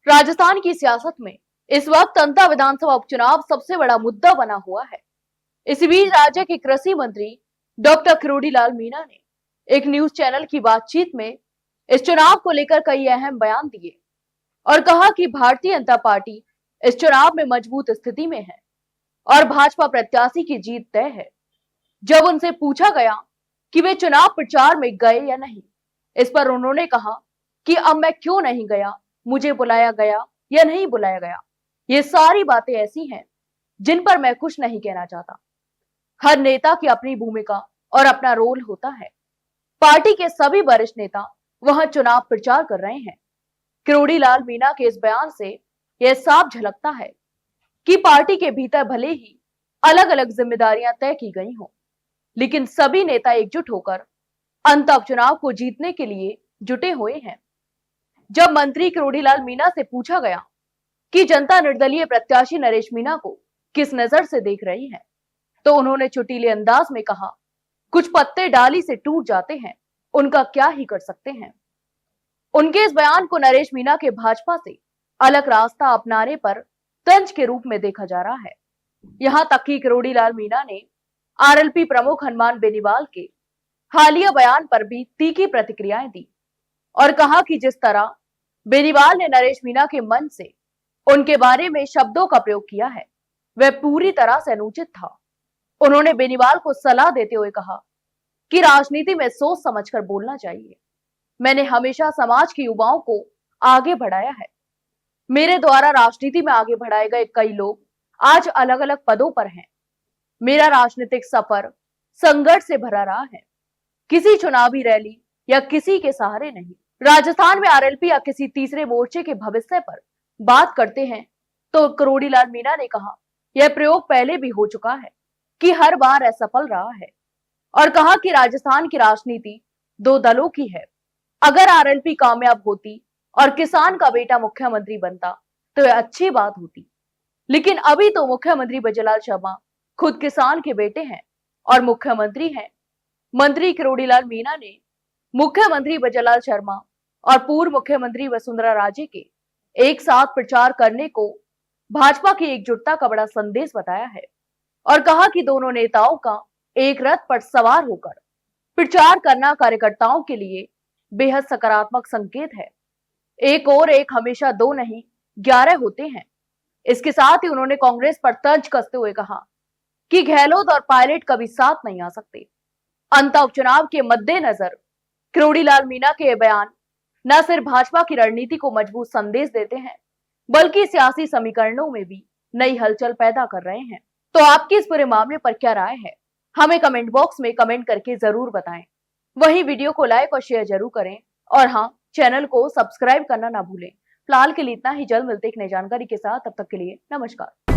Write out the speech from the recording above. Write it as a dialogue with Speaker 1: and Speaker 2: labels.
Speaker 1: राजस्थान की सियासत में इस वक्त अंता विधानसभा उपचुनाव सबसे बड़ा मुद्दा बना हुआ है। इसी बीच राज्य के कृषि मंत्री डॉक्टर किरोड़ीलाल मीणा ने एक न्यूज चैनल की बातचीत में इस चुनाव को लेकर कई अहम बयान दिए और कहा कि भारतीय जनता पार्टी इस चुनाव में मजबूत स्थिति में है और भाजपा प्रत्याशी की जीत तय है। जब उनसे पूछा गया कि वे चुनाव प्रचार में गए या नहीं, इस पर उन्होंने कहा कि अब मैं क्यों नहीं गया, मुझे बुलाया गया या नहीं बुलाया गया, ये सारी बातें ऐसी हैं जिन पर मैं कुछ नहीं कहना चाहता। हर नेता की अपनी भूमिका और अपना रोल होता है। पार्टी के सभी वरिष्ठ नेता वहां चुनाव प्रचार कर रहे हैं। किरोड़ीलाल मीणा के इस बयान से यह साफ झलकता है कि पार्टी के भीतर भले ही अलग अलग जिम्मेदारियां तय की गई हों, लेकिन सभी नेता एकजुट होकर अंत चुनाव को जीतने के लिए जुटे हुए हैं। जब मंत्री किरोड़ीलाल मीणा से पूछा गया कि जनता निर्दलीय प्रत्याशी नरेश मीणा को किस नजर से देख रही है, तो उन्होंने चुटीले अंदाज में कहा, कुछ पत्ते डाली से टूट जाते हैं, उनका क्या ही कर सकते हैं। उनके इस बयान को नरेश मीणा के भाजपा से अलग रास्ता अपनाने पर तंज के रूप में देखा जा रहा है। यहां तक कि किरोड़ीलाल मीणा ने आरएलपी प्रमुख हनुमान बेनीवाल के हालिया बयान पर भी तीखी प्रतिक्रियाएं दी और कहा कि जिस तरह बेनीवाल ने नरेश मीणा के मन से उनके बारे में शब्दों का प्रयोग किया है, वह पूरी तरह से अनुचित था। उन्होंने बेनीवाल को सलाह देते हुए कहा कि राजनीति में सोच समझकर बोलना चाहिए। मैंने हमेशा समाज के युवाओं को आगे बढ़ाया है। मेरे द्वारा राजनीति में आगे बढ़ाए गए कई लोग आज अलग अलग पदों पर हैं। मेरा राजनीतिक सफर संघर्ष से भरा रहा है, किसी चुनावी रैली या किसी के सहारे नहीं। राजस्थान में आरएलपी या किसी तीसरे मोर्चे के भविष्य पर बात करते हैं तो किरोड़ीलाल मीणा ने कहा, यह प्रयोग पहले भी हो चुका है कि हर बार असफल रहा है और कहा कि राजस्थान की राजनीति दो दलों की है। अगर आरएलपी कामयाब होती और किसान का बेटा मुख्यमंत्री बनता तो यह अच्छी बात होती, लेकिन अभी तो मुख्यमंत्री बजरलाल शर्मा खुद किसान के बेटे हैं और मुख्यमंत्री हैं। मंत्री किरोड़ीलाल मीणा ने मुख्यमंत्री बजरलाल शर्मा और पूर्व मुख्यमंत्री वसुंधरा राजे के एक साथ प्रचार करने को भाजपा की एकजुटता का बड़ा संदेश बताया है और कहा कि दोनों नेताओं का एक रथ पर सवार होकर प्रचार करना कार्यकर्ताओं के लिए बेहद सकारात्मक संकेत है। एक और एक हमेशा दो नहीं 11 होते हैं। इसके साथ ही उन्होंने कांग्रेस पर तंज कसते हुए कहा कि गहलोत और पायलट कभी साथ नहीं आ सकते। अंत उपचुनाव के मद्देनजर किरोड़ीलाल मीणा के बयान न सिर्फ भाजपा की रणनीति को मजबूत संदेश देते हैं, बल्कि सियासी समीकरणों में भी नई हलचल पैदा कर रहे हैं। तो आपकी इस पूरे मामले पर क्या राय है, हमें कमेंट बॉक्स में कमेंट करके जरूर बताएं। वहीं वीडियो को लाइक और शेयर जरूर करें और हाँ, चैनल को सब्सक्राइब करना ना भूलें। फिलहाल के लिए इतना ही, जल्द मिलते एक नई जानकारी के साथ, तब तक के लिए नमस्कार।